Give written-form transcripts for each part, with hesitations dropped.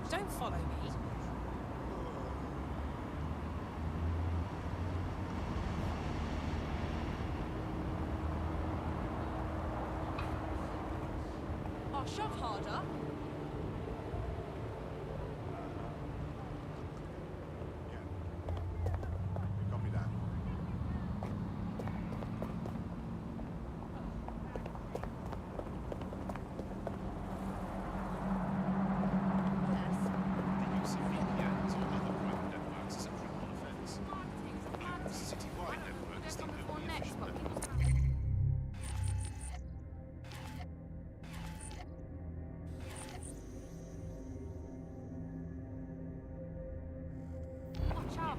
Don't follow me. Oh, shove harder. Copy that. The use of VPNs or other private networks is a criminal offence. Citywide network is the only official network. Watch out.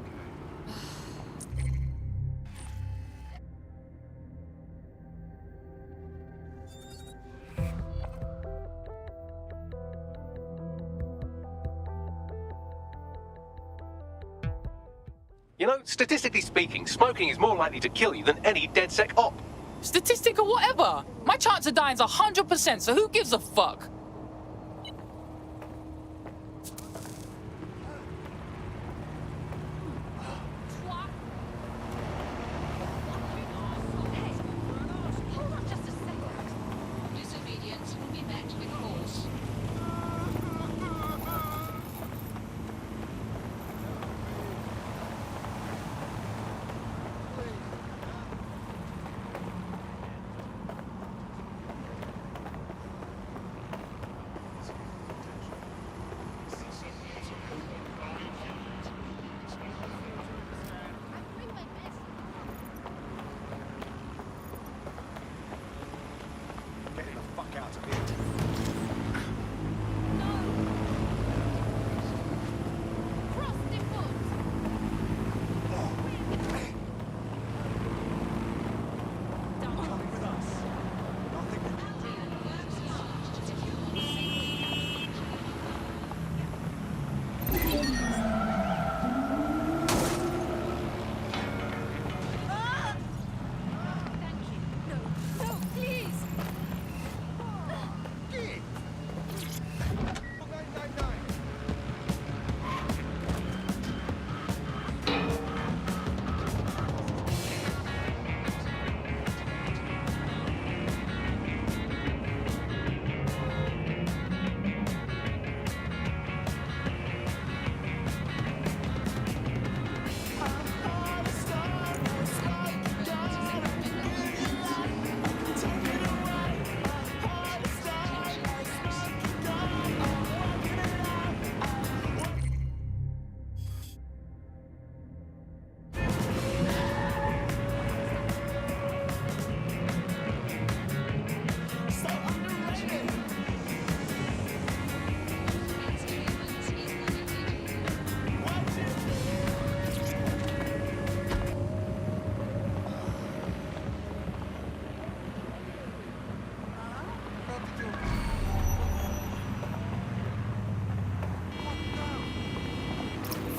You know, statistically speaking, smoking is more likely to kill you than any DedSec op. Statistic or whatever. My chance of dying's 100%, so who gives a fuck? Hold on just a second. Disobedience will be met with force. Getting the fuck out of here. Frosty foot. Coming with us. Nothing we can do. Thank you. No, no, please. Git! 999.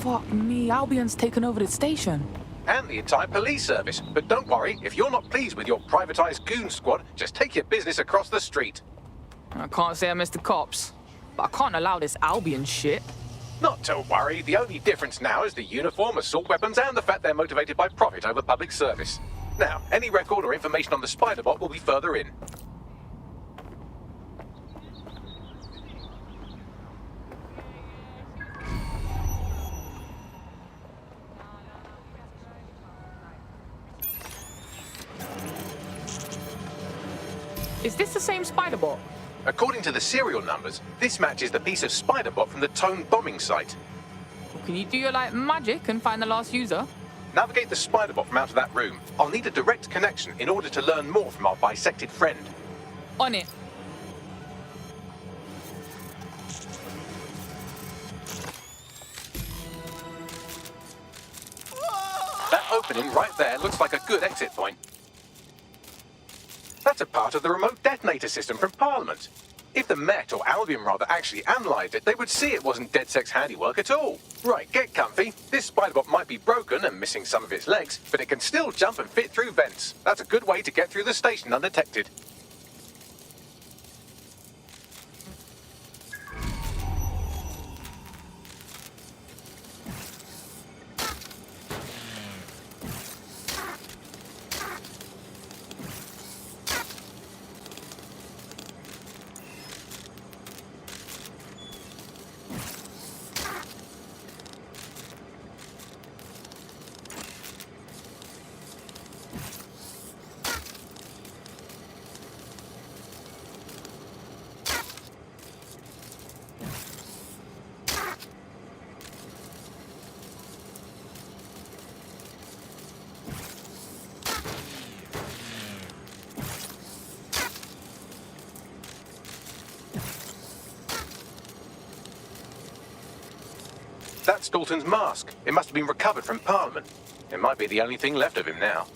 Fuck me, Albion's taken over the station. And the entire police service. But don't worry, if you're not pleased with your privatized goon squad, just take your business across the street. I can't say I miss the cops, but I can't allow this Albion shit. Not to worry, the only difference now is the uniform, assault weapons, and the fact they're motivated by profit over public service. Now, any record or information on the Spider-Bot will be further in. Is this the same Spider-Bot? According to the serial numbers, this matches the piece of Spider-Bot from the Tone bombing site. Can you do your, like, magic and find the last user? Navigate the Spider-Bot from out of that room. I'll need a direct connection in order to learn more from our bisected friend. On it. That opening right there looks like a good exit point. That's a part of the remote detonator system from Parliament. If the Met, or Albion rather, actually analysed it, they would see it wasn't DedSec's handiwork at all. Right, get comfy. This Spider-Bot might be broken and missing some of its legs, but it can still jump and fit through vents. That's a good way to get through the station undetected. That's Dalton's mask. It must have been recovered from Parliament. It might be the only thing left of him now.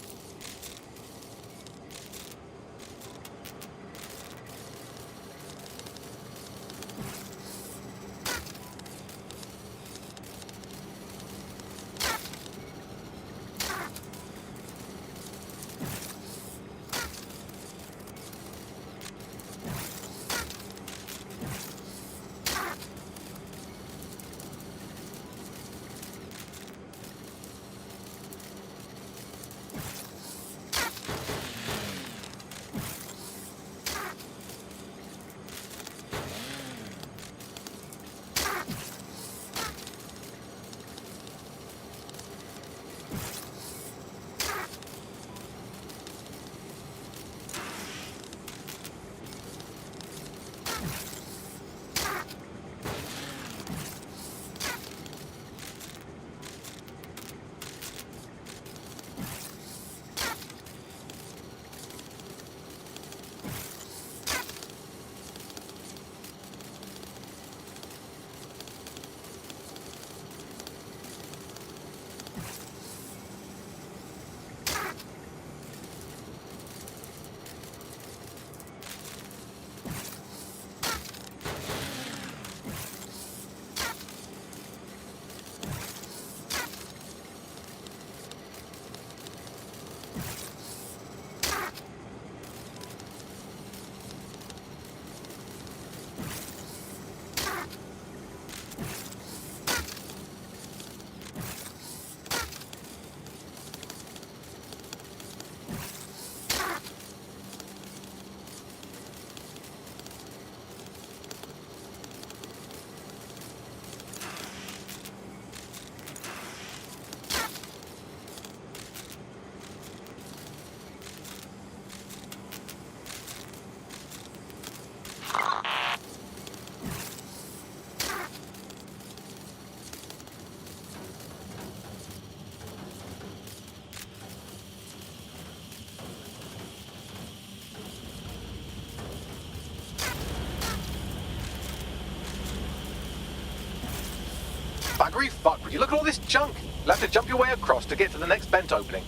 Buggery fuck, would you look at all this junk? You'll have to jump your way across to get to the next vent opening.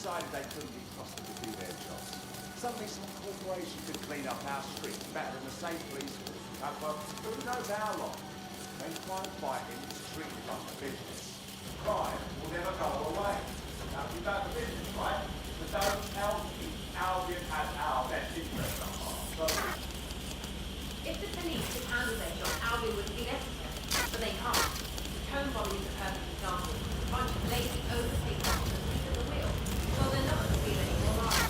Decided they couldn't be trusted to do their jobs. Suddenly some corporation could clean up our streets better than the same police force. Well, who knows how long? When crime fighting is treated like a business, crime will never go away. Now, we've got the business, right? But don't tell me Albion has our best interest at heart. So, If the police could handle their job, Albion wouldn't be necessary. But they can't. Cone body is a perfect example. A bunch of lazy, overpaid officers at the wheel. Well, they're not going to feel any more right.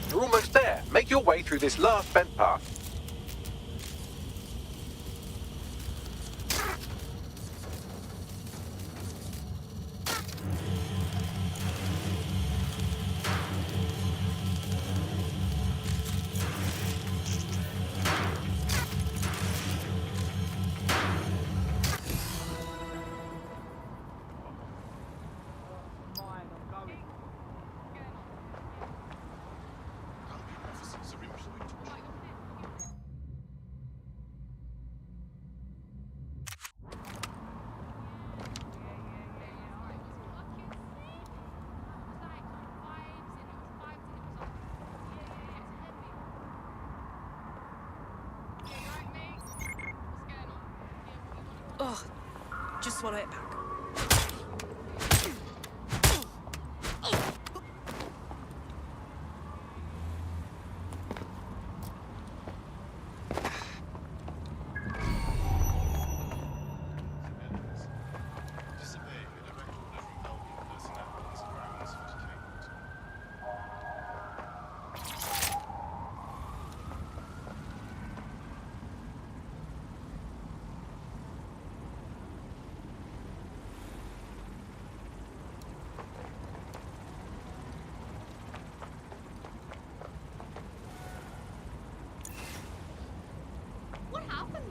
You're almost there. Make your way through this last vent path. Ugh. Just swallow it back. Disobeying a direct order from Albion personnel is grounds for detainment. What happened?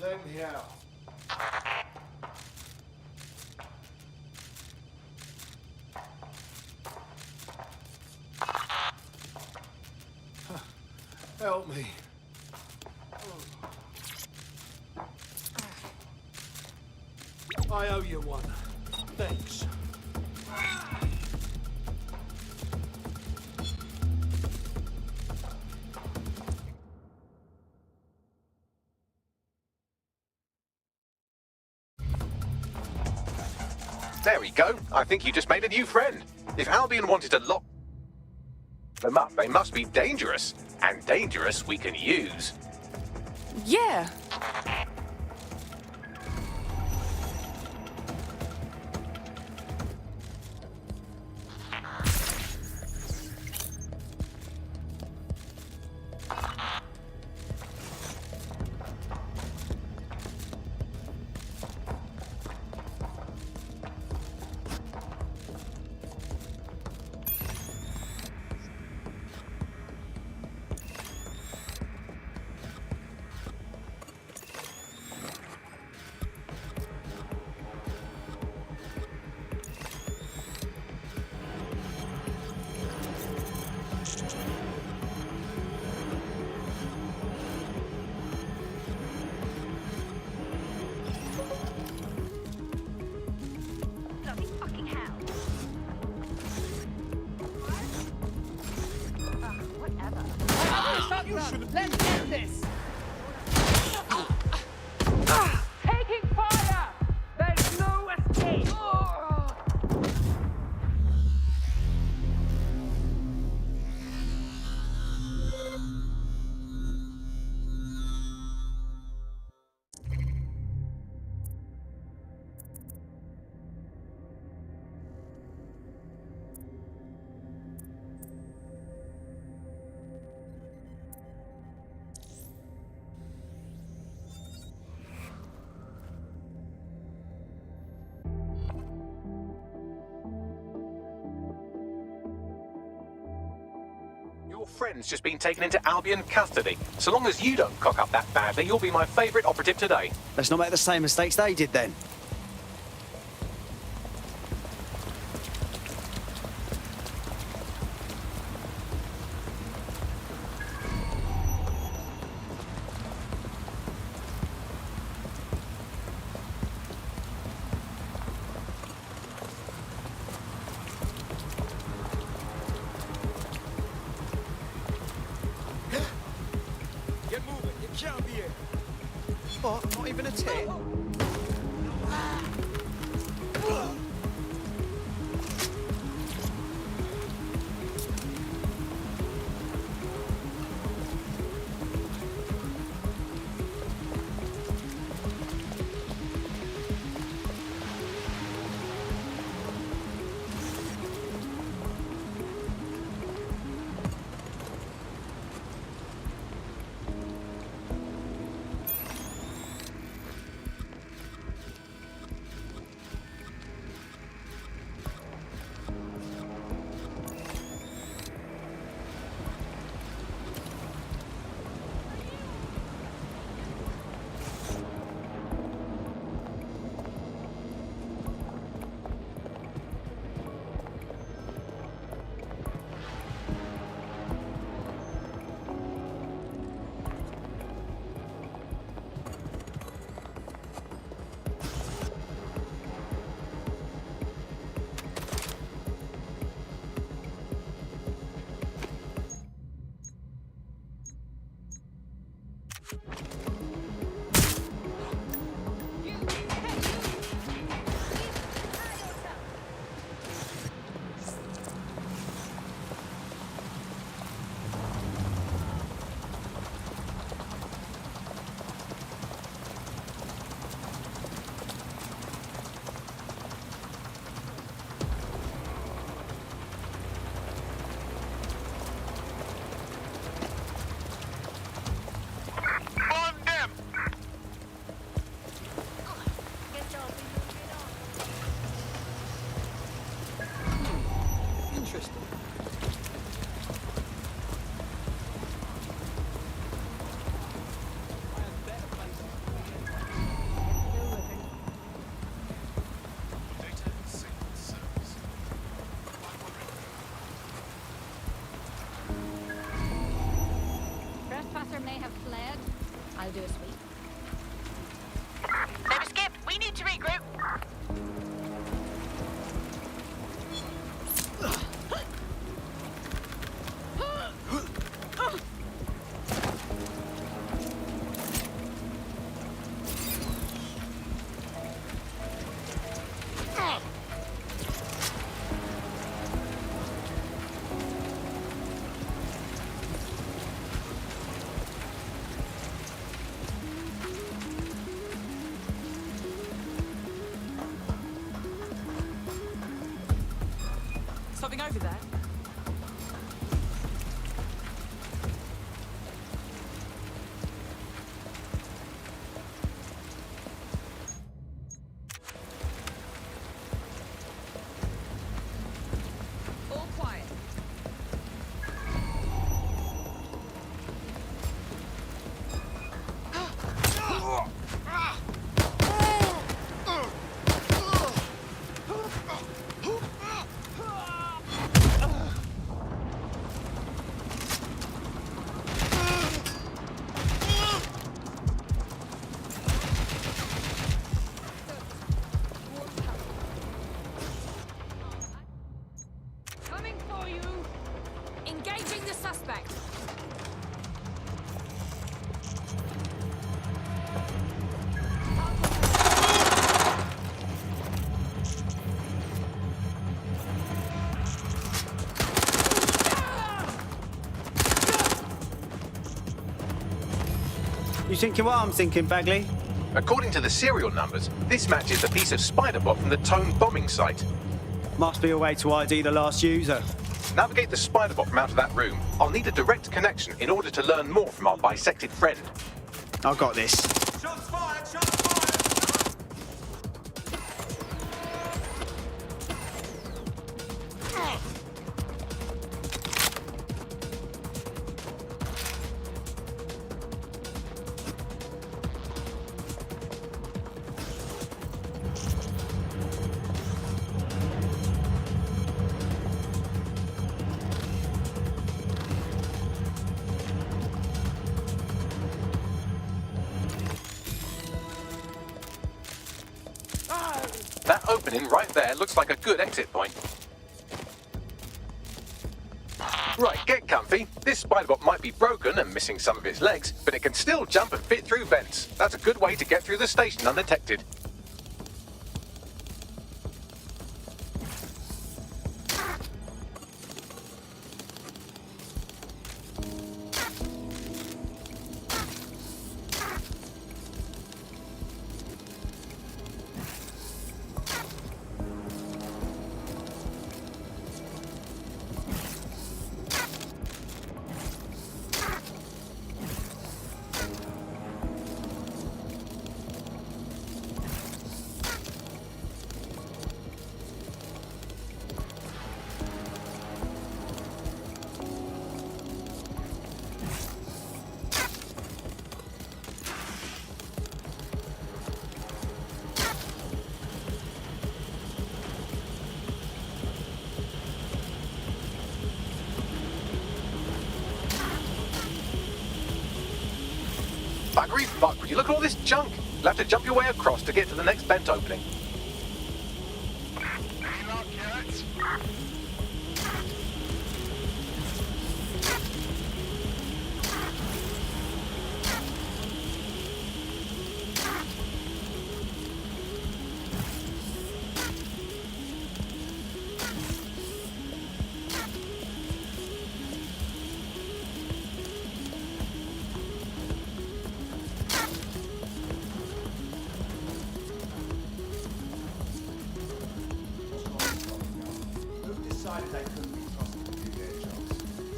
Let me out. Help me. I owe you one. Thanks. There we go. I think you just made a new friend. If Albion wanted to lock them up, they must be dangerous. And dangerous we can use. Yeah. Bloody fucking hell. Whatever. Let's get this. Taking fire! There's no escape! Your friend's just been taken into Albion custody. So long as you don't cock up that badly, you'll be my favourite operative today. Let's not make the same mistakes they did then. Get moving. You can't be here. What? Not even a tick? Trespasser may have fled. I'll do a sweep. They've escaped. We need to regroup. Something over there? All quiet. Coming for you. Engaging the suspect. You thinking what I'm thinking, Bagley? According to the serial numbers, this matches the piece of spider bot from the Tone bombing site. Must be a way to ID the last user. Navigate the spider bot from out of that room. I'll need a direct connection in order to learn more from our bisected friend. I've got this. Shots fired! Shots fired! That opening right there looks like a good exit point. Right, get comfy. This Spiderbot might be broken and missing some of its legs, but it can still jump and fit through vents. That's a good way to get through the station undetected. Buggery, look at all this junk. You'll have to jump your way across to get to the next vent opening. Who decided they couldn't be trusted to do their jobs?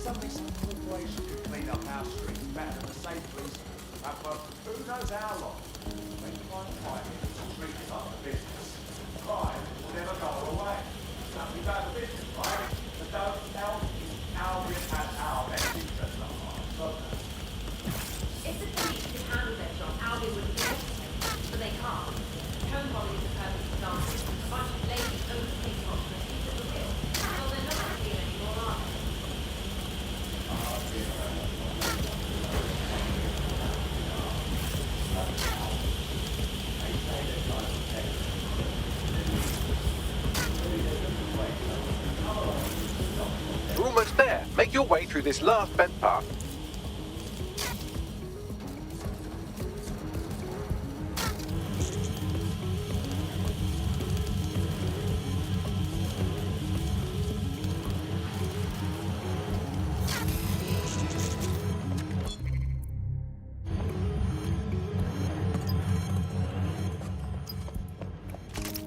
Suddenly some corporation could clean up our streets better than the same police have for who knows how long. When crime fighting streets up the business, crime will never go away. Nothing about the business, right? But don't tell me Albion has our best interests at heart, don't they? If the police could handle their job, Albion would be necessary, but they can't. Cone body is a perfect example. A bunch of lazy, overpaid cops with seats at the wheel. Well, they're not ideal anymore, are they? You're almost there. Make your way through this last vent path.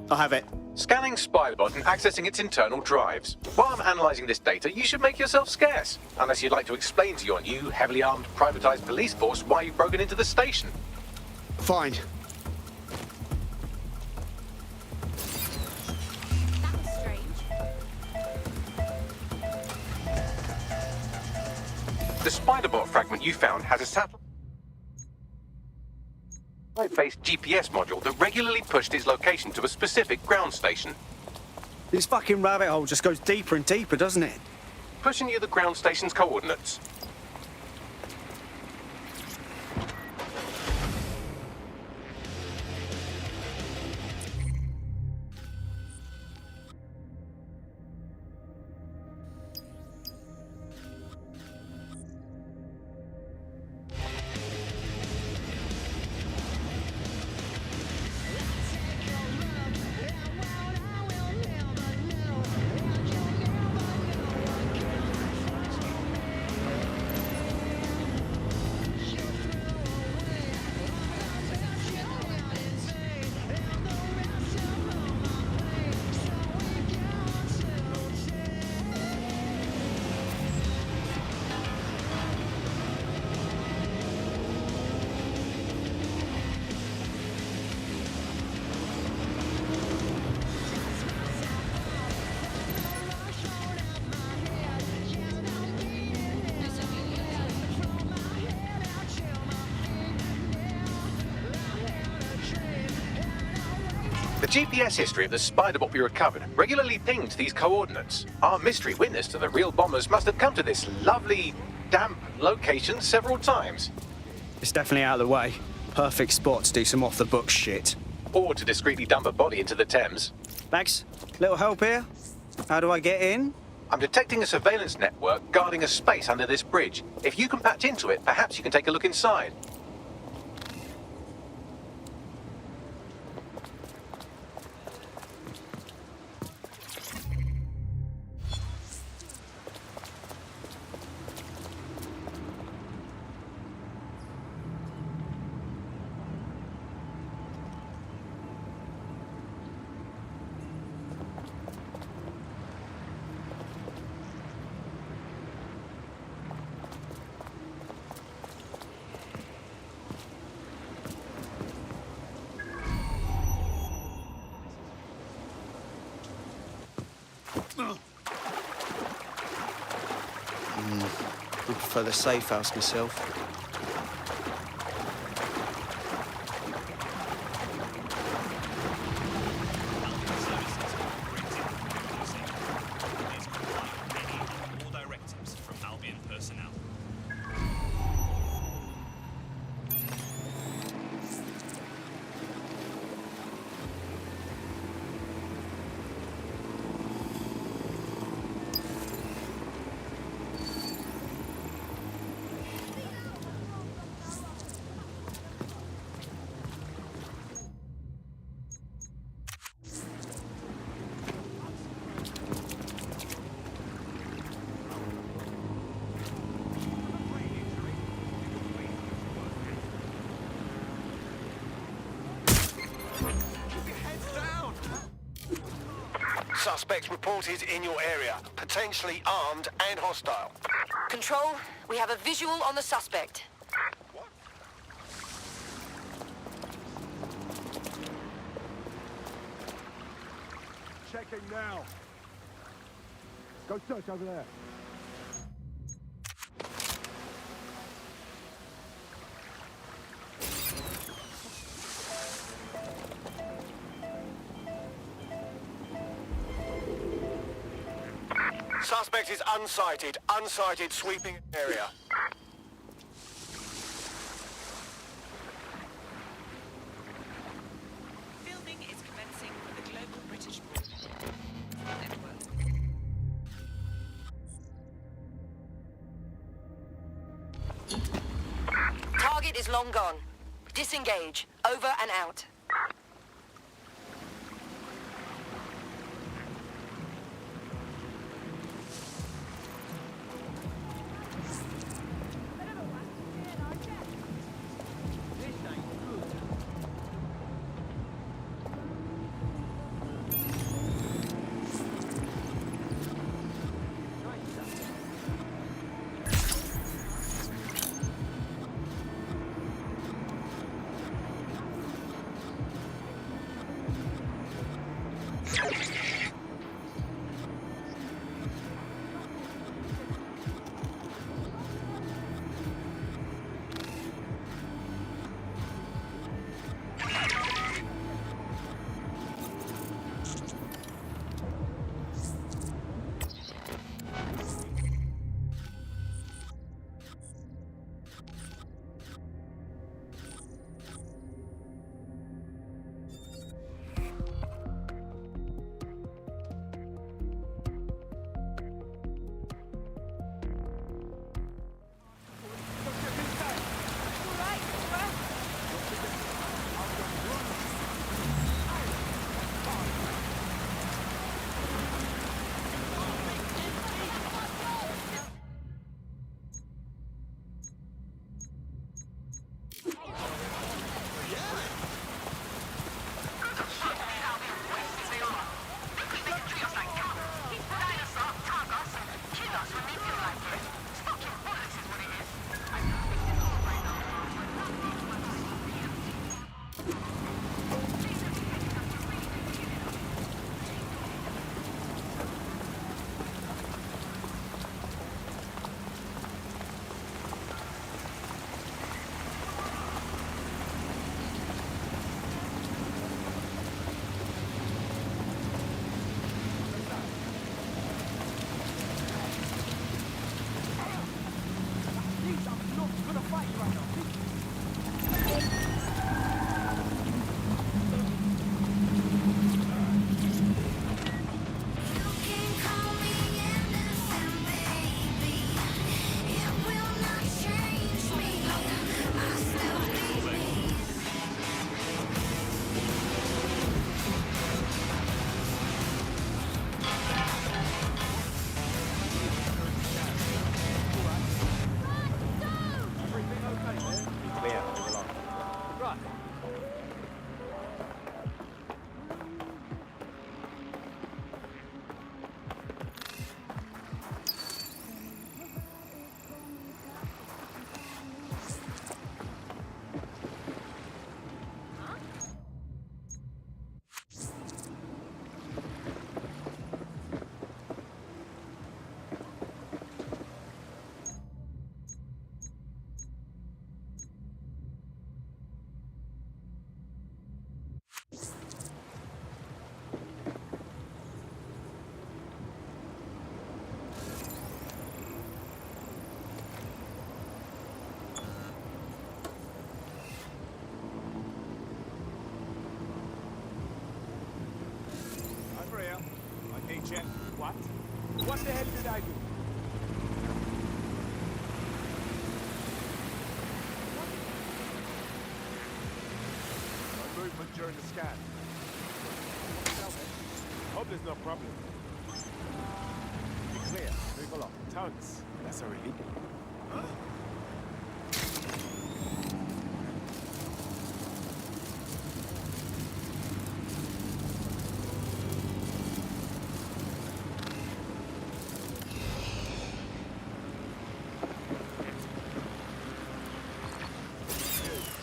I have it. Scanning Spiderbot and accessing its internal drives. While I'm analysing this data, you should make yourself scarce. Unless you'd like to explain to your new, heavily armed, privatised police force why you've broken into the station. Fine. That's strange. The Spiderbot fragment you found has a satellite-based GPS module that regularly pushed its location to a specific ground station. This fucking rabbit hole just goes deeper and deeper, doesn't it? Pushing you the ground station's coordinates. The GPS history of the Spiderbot we recovered regularly pinged these coordinates. Our mystery witness to the real bombers must have come to this lovely, damp location several times. It's definitely out of the way. Perfect spot to do some off-the-book shit. Or to discreetly dump a body into the Thames. Max, little help here? How do I get in? I'm detecting a surveillance network guarding a space under this bridge. If you can patch into it, perhaps you can take a look inside. I prefer the safe house myself. All directives from Albion personnel. Suspects reported in your area, potentially armed and hostile. Control, we have a visual on the suspect. Checking now. Go search over there. Suspect is unsighted. Unsighted sweeping area. Filming is commencing for the Global British Broadcasting Network. Target is long gone. Disengage. Over and out. check. What? What the hell did I do? No movement during the scan. Hope there's no problem. Be clear. Move along. Tons. That's a relief.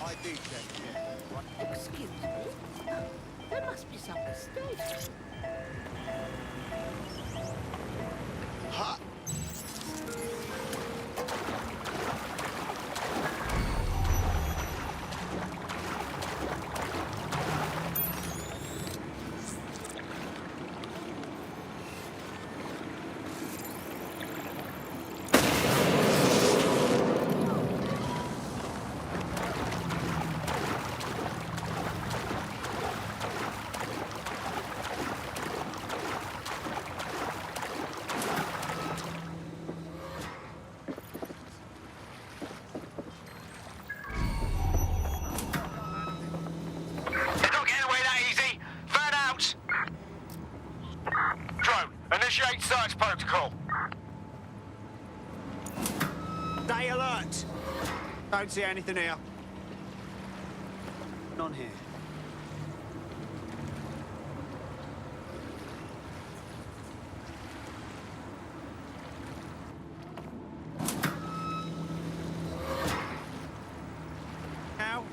ID check. Yeah. What? Excuse me? There must be some mistake. Ha! They're not getting away that easy. Fan out. Drone, initiate search protocol. Stay alert! Don't see anything here. None here. Now?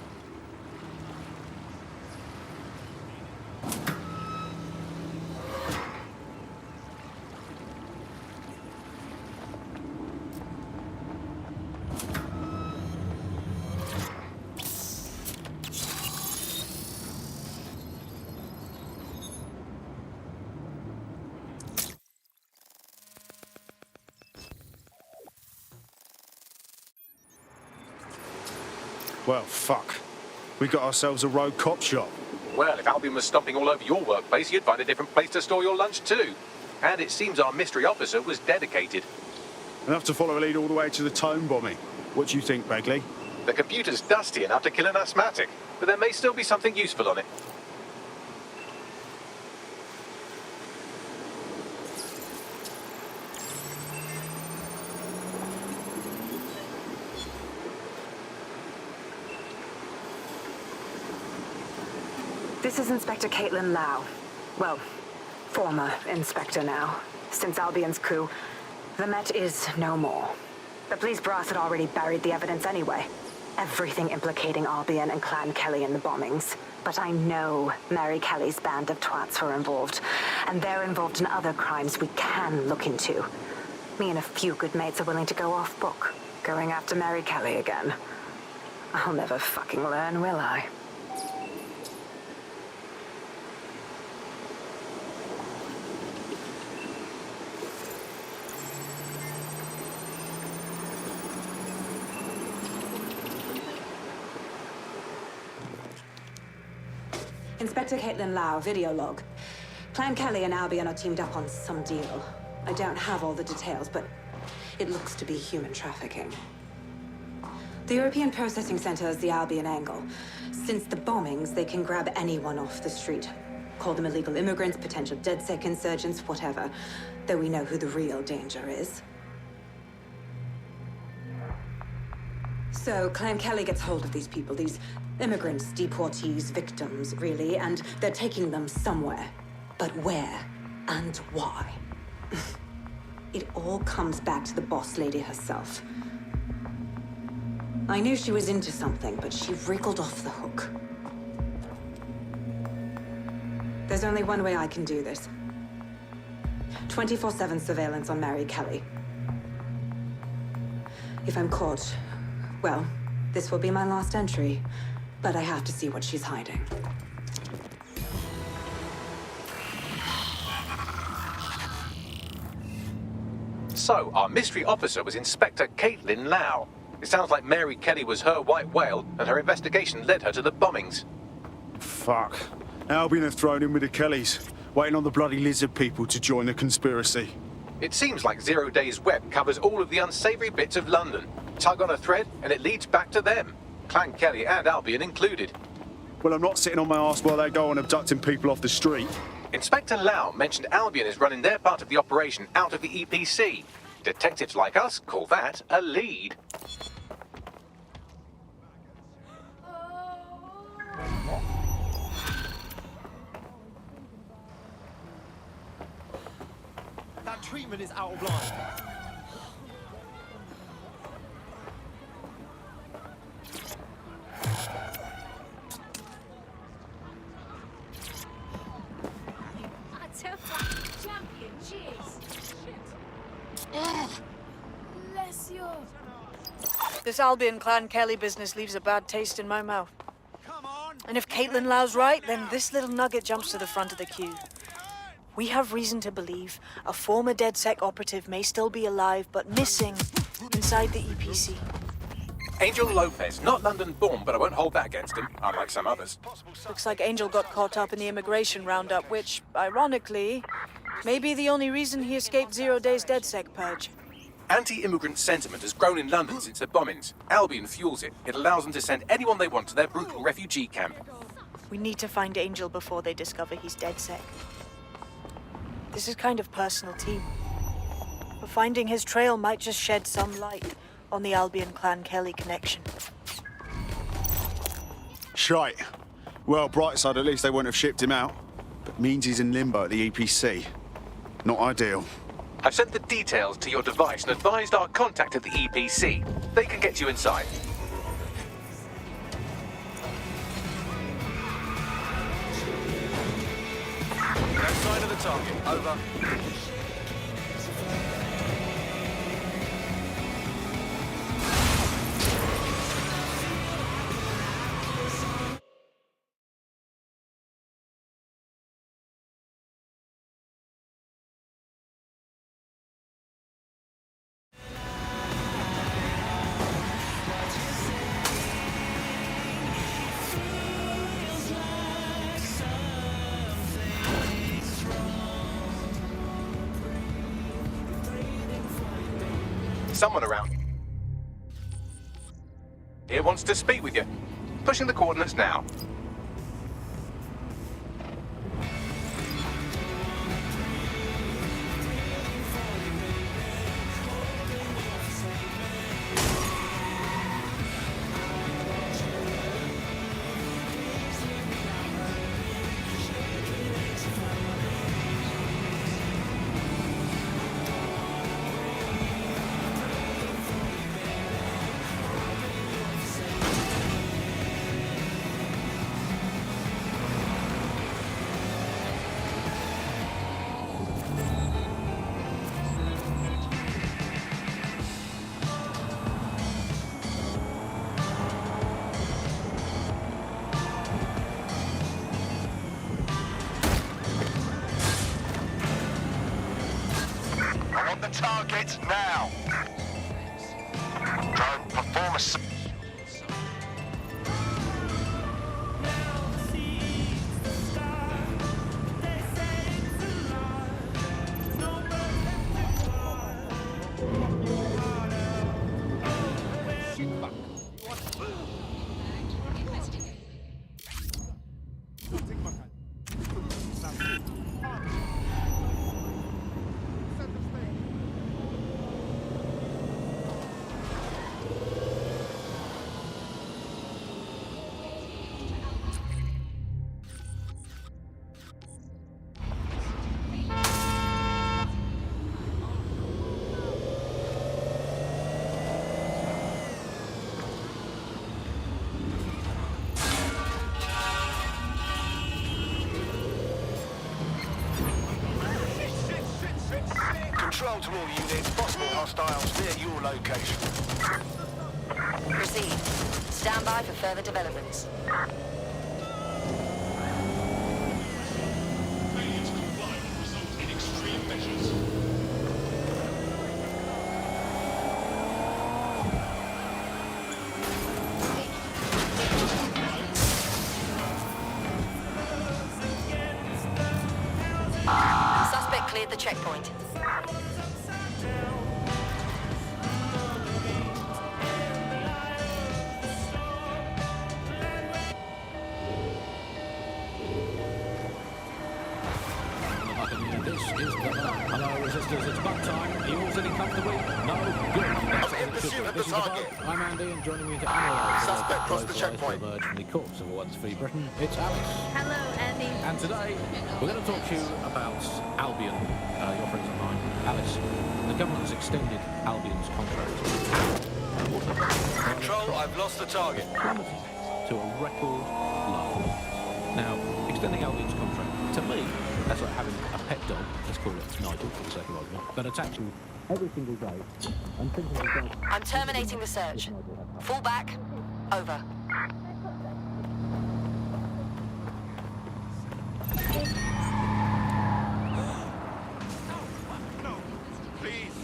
Well, fuck. We got ourselves a rogue cop shop. Well, if Albion was stomping all over your workplace, you'd find a different place to store your lunch too. And it seems our mystery officer was dedicated. Enough to follow a lead all the way to the tome bombing. What do you think, Begley? The computer's dusty enough to kill an asthmatic, but there may still be something useful on it. This is Inspector Caitlin Lau. Well, former inspector now. Since Albion's coup, the Met is no more. The police brass had already buried the evidence anyway. Everything implicating Albion and Clan Kelly in the bombings. But I know Mary Kelly's band of twats were involved, and they're involved in other crimes we can look into. Me and a few good mates are willing to go off book, going after Mary Kelly again. I'll never fucking learn, will I? Inspector Caitlin Lau, video log. Clan Kelly and Albion are teamed up on some deal. I don't have all the details, but it looks to be human trafficking. The European Processing Center is the Albion angle. Since the bombings, they can grab anyone off the street. Call them illegal immigrants, potential DedSec insurgents, whatever. Though we know who the real danger is. So, Clan Kelly gets hold of these people, these immigrants, deportees, victims, really, and they're taking them somewhere. But where and why? It all comes back to the boss lady herself. I knew she was into something, but she wriggled off the hook. There's only one way I can do this. 24/7 surveillance on Mary Kelly. If I'm caught, well, this will be my last entry, but I have to see what she's hiding. So, our mystery officer was Inspector Caitlin Lau. It sounds like Mary Kelly was her white whale, and her investigation led her to the bombings. Fuck. Albion have thrown in with the Kellys. waiting on the bloody lizard people to join the conspiracy. It seems like 0 Days Web covers all of the unsavory bits of London. Tug on a thread, and it leads back to them. Clan Kelly and Albion included. Well, I'm not sitting on my arse while they go on abducting people off the street. Inspector Lau mentioned Albion is running their part of the operation out of the EPC. Detectives like us call that a lead. That treatment is out of line. Champion, cheers. Bless you. This Albion Clan Kelly business leaves a bad taste in my mouth. And if Caitlin Lau's right, then this little nugget jumps to the front of the queue. We have reason to believe a former DedSec operative may still be alive, but missing inside the EPC. Angel Lopez, not London-born, but I won't hold that against him, unlike some others. Looks like Angel got caught up in the immigration roundup, which, ironically, may be the only reason he escaped 0 Days DedSec purge. Anti-immigrant sentiment has grown in London since the bombings. Albion fuels it. It allows them to send anyone they want to their brutal refugee camp. We need to find Angel before they discover he's DedSec. This is kind of personal team. But finding his trail might just shed some light on the Albion Clan Kelly connection. Shite. Well, bright side, at least they wouldn't have shipped him out. But means he's in limbo at the EPC. Not ideal. I've sent the details to your device and advised our contact at the EPC. They can get you inside. Left side of the target. Over. Someone around here wants to speak with you. Pushing the coordinates now. On the target now. Drone performance. Control to all units. Possible hostiles near your location. Proceed. Stand by for further developments. Failure to comply will result in extreme measures. cleared the checkpoint. This is the man. Hello, resistors. It's bug time. Are you all sitting comfortably? No? Good. That's In pursuit of the This is target. Bug. I'm Andy, and joining me to analyse Suspect crossed the checkpoint. to emerge from the corpse of a once free Britain, it's Alice. Hello, Andy. And today, we're going to talk to you about Albion, your friends of mine. Alice, the government's extended Albion's contract. Control, I've lost the target. To a record low. Now, extending Albion's contract, to me, that's like having a pet dog, let's call it Nigel for the sake of argument, that attacks you every single day and thinking of yourself. I'm terminating the search. Fall back. Over. No, please.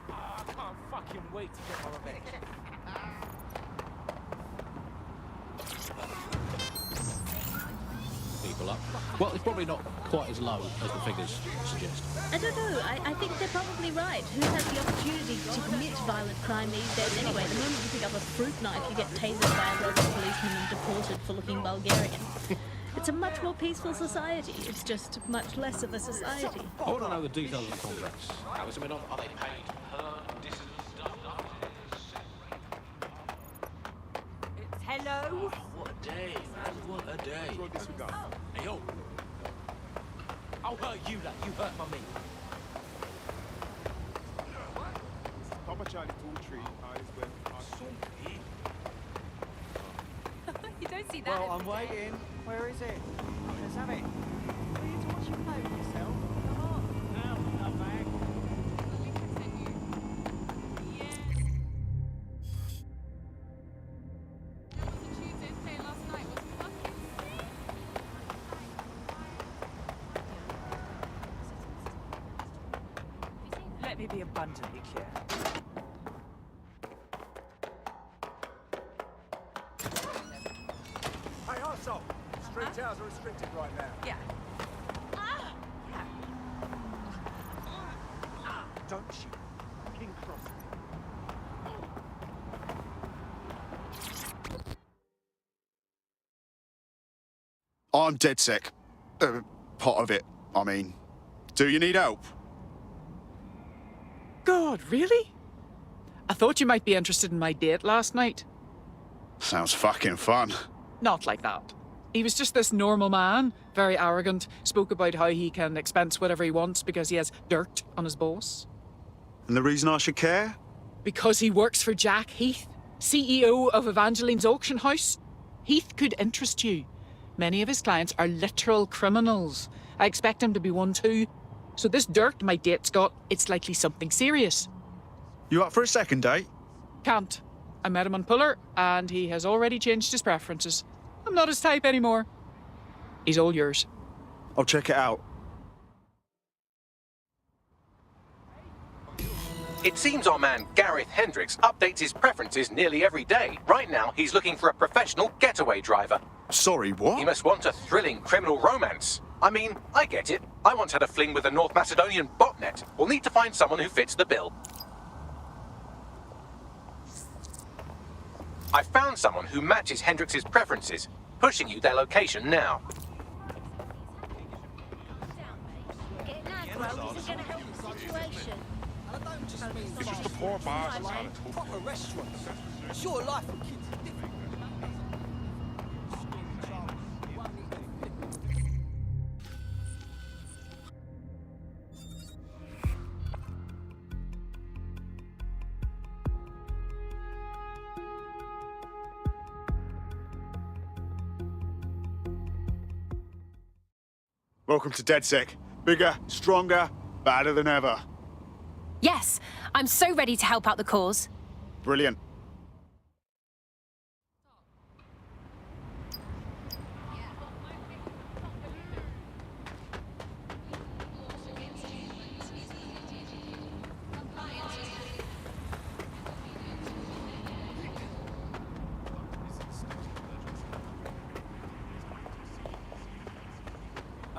I can't fucking wait to get my revenge. People up. Well, it's probably not quite as low as the figures suggest. I don't know. I think they're probably right. Who has the opportunity to commit violent crime these days anyway? The moment you pick up a fruit knife, you get tasered by a local policeman and deported for looking Bulgarian. It's a much more peaceful society. It's just much less of a society. I want to know the details of the contracts. Alice, I mean, are they paid per dissident stuff? Hello? What a day, man. What a day. Hey, yo. I'll hurt you, lad. You hurt my mate. Papa Charlie Tall Tree is where You don't see that. Well, I'm waiting. Where is it? Let's have it. Will you watch your play with yourself? Come on. Now, come back. Let me be abundantly clear. Hey, arsehole! Street towers are restricted right now. Yeah. Don't shoot. King Cross. I'm dead sick. Part of it, I mean. Do you need help? God, really? I thought you might be interested in my date last night. Sounds fucking fun. Not like that. He was just this normal man, very arrogant, spoke about how he can expense whatever he wants because he has dirt on his boss. And the reason I should care? Because he works for Jack Heath, CEO of Evangeline's auction house. Heath could interest you. Many of his clients are literal criminals. I expect him to be one too. So this dirt my date's got, it's likely something serious. You up for a second date? Can't. I met him on Puller, and he has already changed his preferences. I'm not his type anymore. He's all yours. I'll check it out. It seems our man Gareth Hendricks updates his preferences nearly every day. Right now, he's looking for a professional getaway driver. Sorry, what? He must want a thrilling criminal romance. I mean, I get it. I once had a fling with a North Macedonian botnet. We'll need to find someone who fits the bill. I found someone who matches Hendricks' preferences. Pushing you their location now. It's just a poor bar, son. Proper restaurant. It's your life for kids. Welcome to DedSec. Bigger, stronger, badder than ever. Yes, I'm so ready to help out the cause. Brilliant.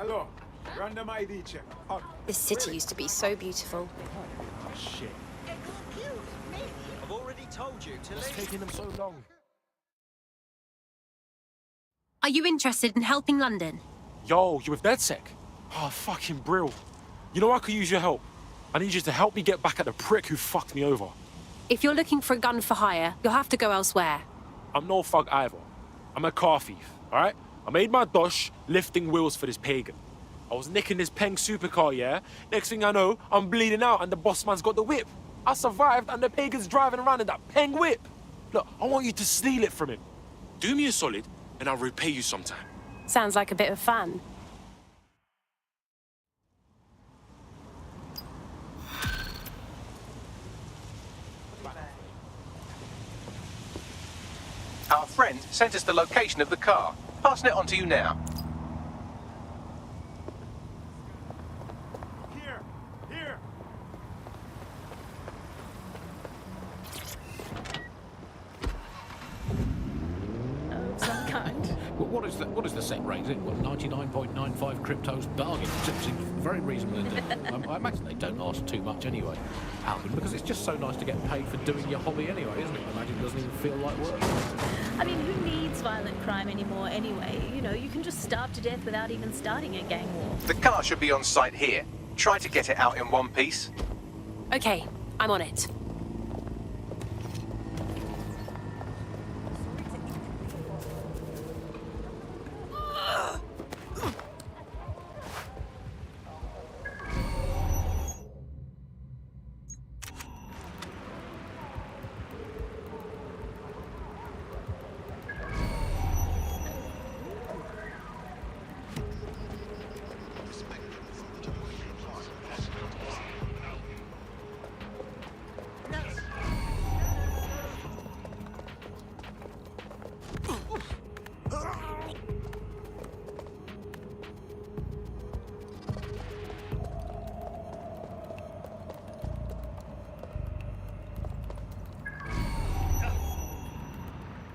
Hello. Random ID check. Oh, This city used to be so beautiful. oh shit. I've already told you to What's taking them so long? Are you interested in helping London? Yo, you with DedSec? Oh, fucking brill. You know I could use your help. I need you to help me get back at the prick who fucked me over. If you're looking for a gun for hire, you'll have to go elsewhere. I'm no thug either. I'm a car thief, alright? I made my dosh lifting wheels for this pagan. I was nicking this Peng supercar, yeah? Next thing I know, I'm bleeding out and the boss man's got the whip. I survived and the pagan's driving around in that Peng whip. Look, I want you to steal it from him. Do me a solid and I'll repay you sometime. Sounds like a bit of fun. Our friend sent us the location of the car. Passing it on to you now. Here. Here. Of some kind. Well, what is the set rate? Is it, what, 99.95 cryptos bargain? It seems very reasonable indeed. I imagine they don't ask too much anyway, Alvin, because it's just so nice to get paid for doing your hobby anyway, isn't it? I imagine it doesn't even feel like work. I mean, who needs violent crime anymore anyway? You know, you can just starve to death without even starting a gang war. The car should be on site here. Try to get it out in one piece. Okay, I'm on it.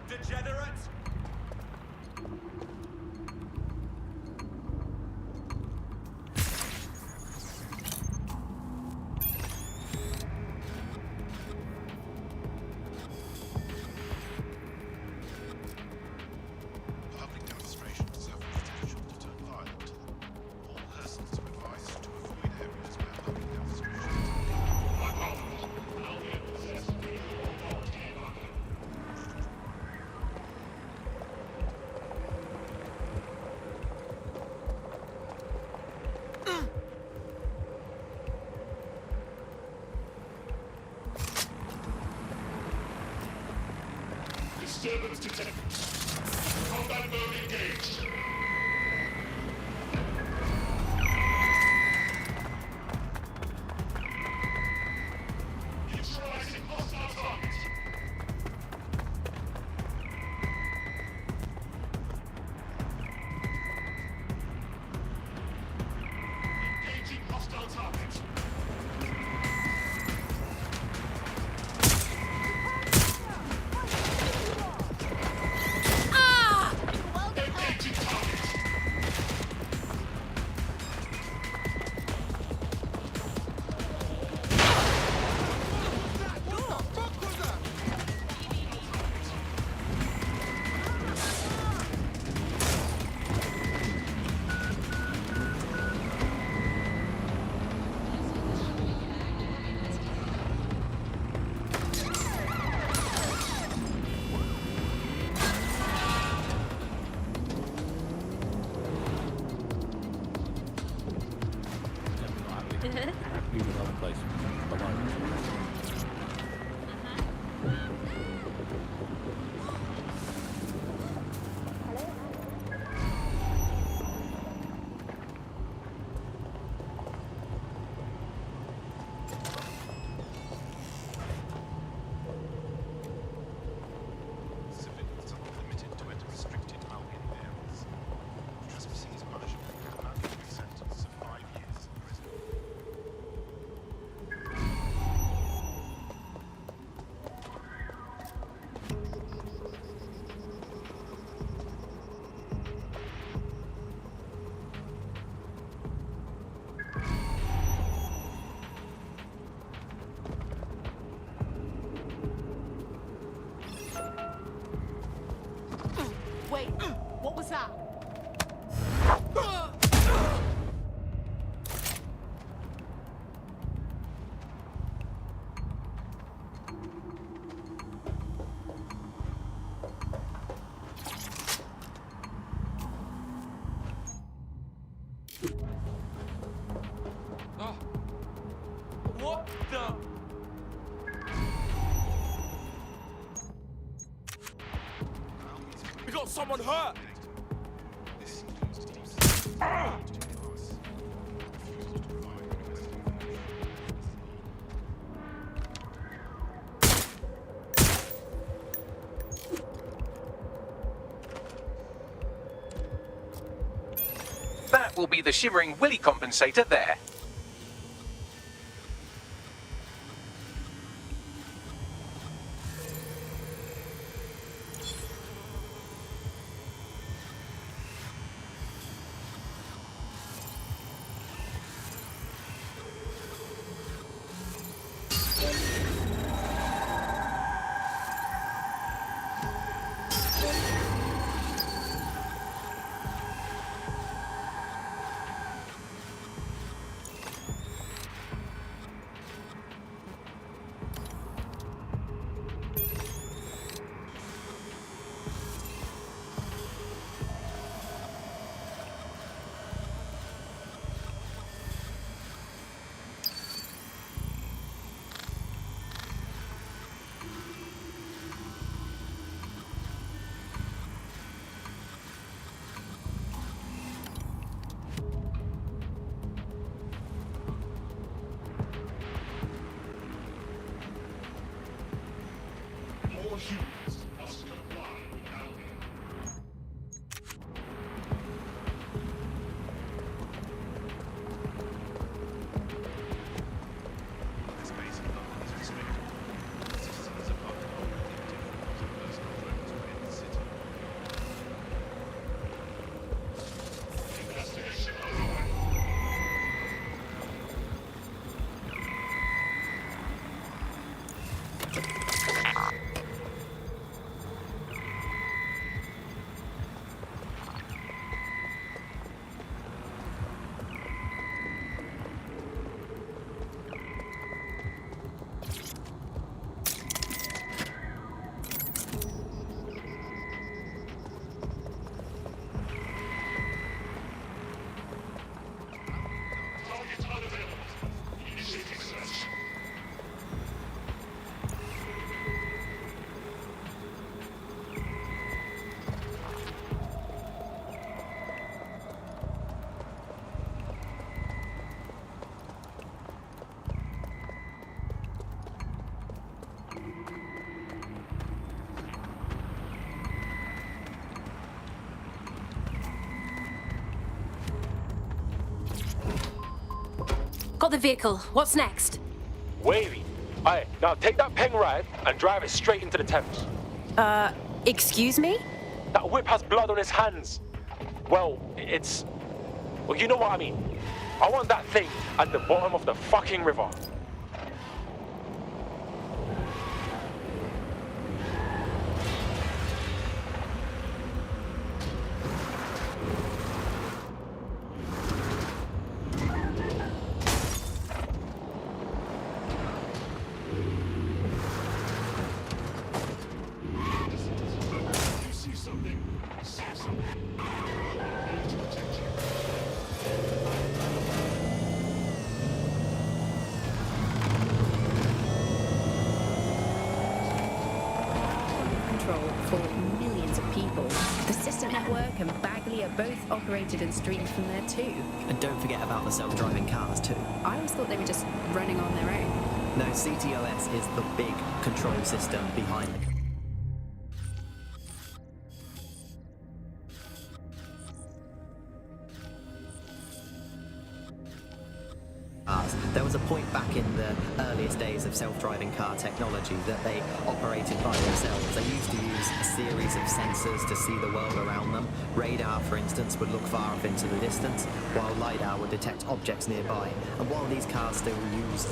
Degenerates! Public demonstrations have the potential to turn violent. All persons are advised to avoid areas where public demonstrations Disturbance detected. Combat mode engaged. Neutralizing hostile target. Engaging hostile target. Engaging target. What the? We got someone hurt! That will be the shimmering willy compensator there. All humans must comply with Albion. This base in London is respected. Citizens are part of the personal drones within the city. Investigation underway. Target unavailable. Initiating search. Got the vehicle. What's next? Wavy. Aye, now take that peng ride and drive it straight into the Thames. Excuse me? That whip has blood on his hands. Well, it's... Well, you know what I mean. I want that thing at the bottom of the fucking river. You see something? Say something. All to protect you. Control for millions of people. The System Network and Bagley are both operated and streamed from there too. And don't forget about the self-driving cars too. I always thought they were just running on their own. No, CTOS is the big control system behind the cars. There was a point back in the earliest days of of self-driving car technology that they operated by themselves. They used to use a series of sensors to see the world around them. Radar, for instance, would look far off into the distance, while LiDAR would detect objects nearby. And while these cars still use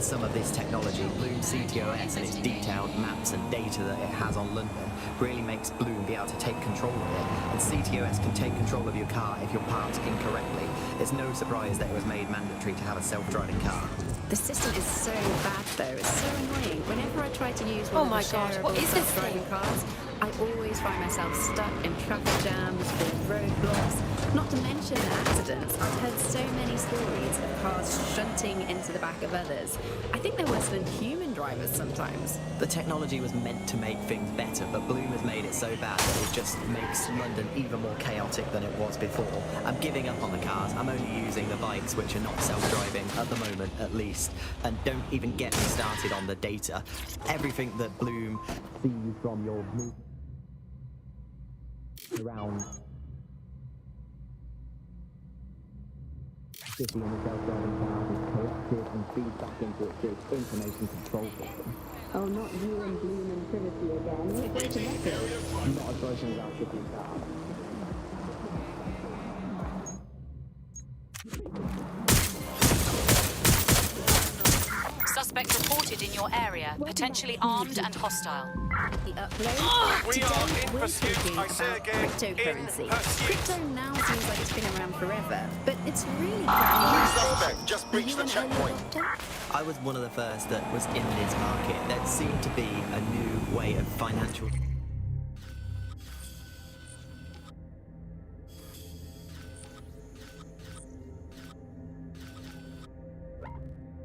some of this technology, Bloom's CTOS and its detailed maps and data that it has on London really makes Bloom be able to take control of it. And CTOS can take control of your car if you're parked incorrectly. It's no surprise that it was made mandatory to have a self-driving car. The system is so bad though, it's so annoying. Whenever I try to use one Oh of my the God, shareable what is this self-driving thing? cars, I always find myself stuck in traffic jams or roadblocks. Not to mention accidents. I've heard so many stories of cars shunting into the back of others. I think they're worse than human drivers sometimes. The technology was meant to make things better, but Bloom has made it so bad that it just makes London even more chaotic than it was before. I'm giving up on the cars. I'm only using the bikes, which are not self-driving at the moment, at least. And don't even get me started on the data. Everything that Bloom sees from your movement around city and the self-driving cars is collected and feeds back into its big information control system. Oh, not you and Bloom and Privacy again. What a great message. Not as broken as our city car. Suspect reported in your area, potentially armed and hostile. The upload. We are Today in we're pursuit, talking I say about again, cryptocurrency. in pursuit. Crypto now seems like it's been around forever, but it's really Suspect just Are breached you the an checkpoint. early adopter? I was one of the first that was in this market. There seemed to be a new way of financial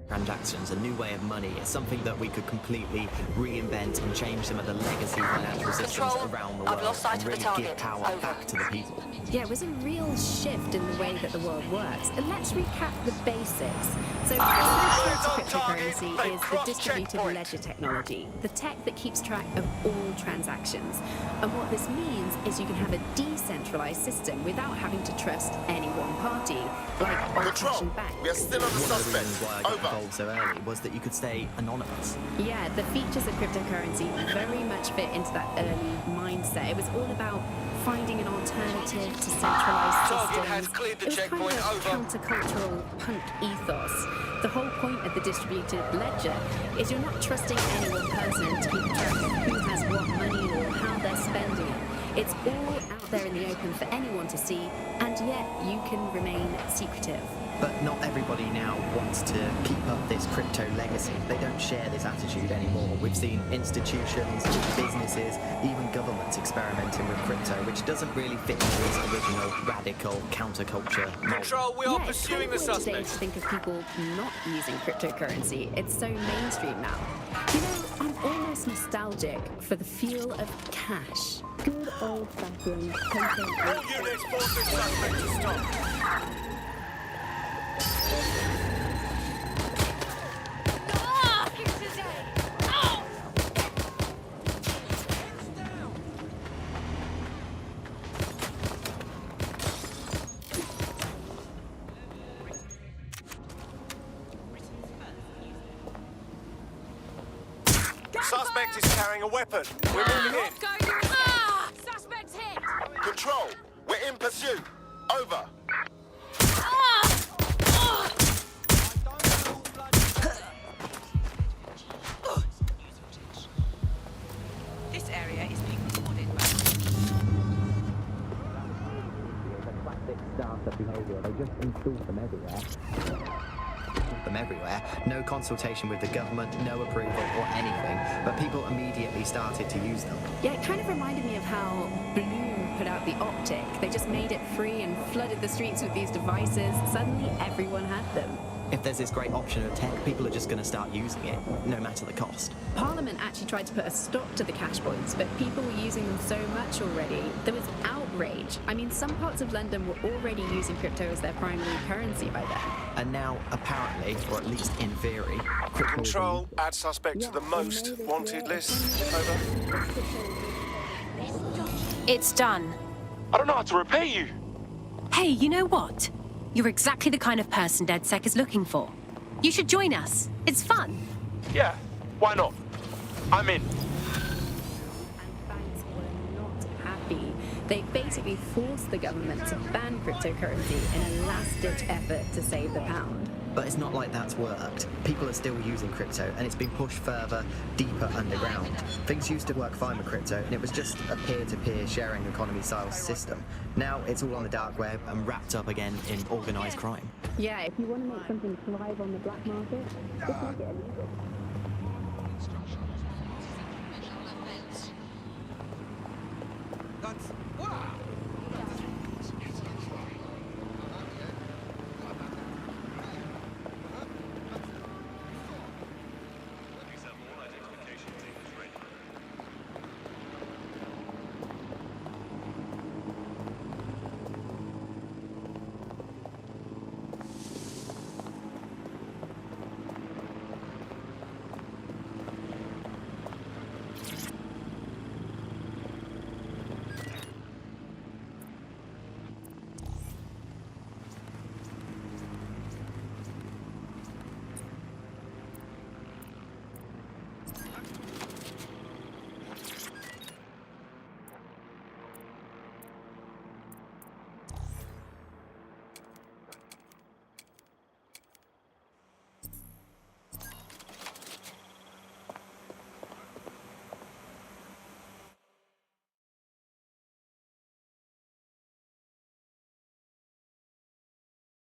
transactions, a new way of money. It's something that we could completely reinvent and change some of the legacy financial systems Control, around the I've world lost sight and of the really target. give power Over. back to the people. Yeah, it was a real shift in the way that the world works. And let's recap the basics. So, cryptocurrency is the distributed ledger technology, the tech that keeps track of all transactions. And what this means is you can have a decentralized system without having to trust any one party, like old-fashioned banks. We are still on the One of the suspect. reasons why I got Over. involved so early was that you could stay anonymous. Yeah, the features of cryptocurrency very much fit into that early mindset. It was all about finding an alternative to centralized Target has systems. cleared the It was checkpoint. kind of a Over. countercultural punk ethos. The whole point of the distributed ledger is you're not trusting any one person to keep track of who has what money or how they're spending it. It's all out there in the open for anyone to see, and yet you can remain secretive. But not everybody now wants to keep up this crypto legacy. They don't share this attitude anymore. We've seen institutions, businesses, even governments experimenting with crypto, which doesn't really fit into this original radical counterculture mold. Control, we are Yeah, it's kind pursuing of the weird today suspect. to think of people not using cryptocurrency. It's so mainstream now. You know, I'm almost nostalgic for the feel of cash. Good old-fashioned paper. All units, force this suspect to stop. Suspect is carrying a weapon. We're moving in. Suspect's hit! Control, we're in pursuit. Over. This area is being recorded. Classic startup behaviour. They just install them everywhere. No consultation with the government, no approval or anything, but people immediately started to use them. Yeah, it kind of reminded me of how Bloom put out the Optic. They just made it free and flooded the streets with these devices. Suddenly, everyone had them. If there's this great option of tech, people are just going to start using it, no matter the cost. Parliament actually tried to put a stop to the cash points, but people were using them so much already. There was outrage. I mean, some parts of London were already using crypto as their primary currency by then. And now, apparently, or at least in theory, crypto Control, add suspect to the most wanted list. Over. It's done. I don't know how to repay you. Hey, you know what? You're exactly the kind of person DedSec is looking for. You should join us. It's fun. Yeah, Why not? I'm in. Banks were not happy. They basically forced the government to ban cryptocurrency in a last-ditch effort to save the pound. But it's not like that's worked. People are still using crypto, and it's been pushed further, deeper underground. Things used to work fine with crypto, and it was just a peer-to-peer sharing economy-style system. Now it's all on the dark web and wrapped up again in organised crime. Yeah, if you want to make something thrive on the black market, just make it illegal.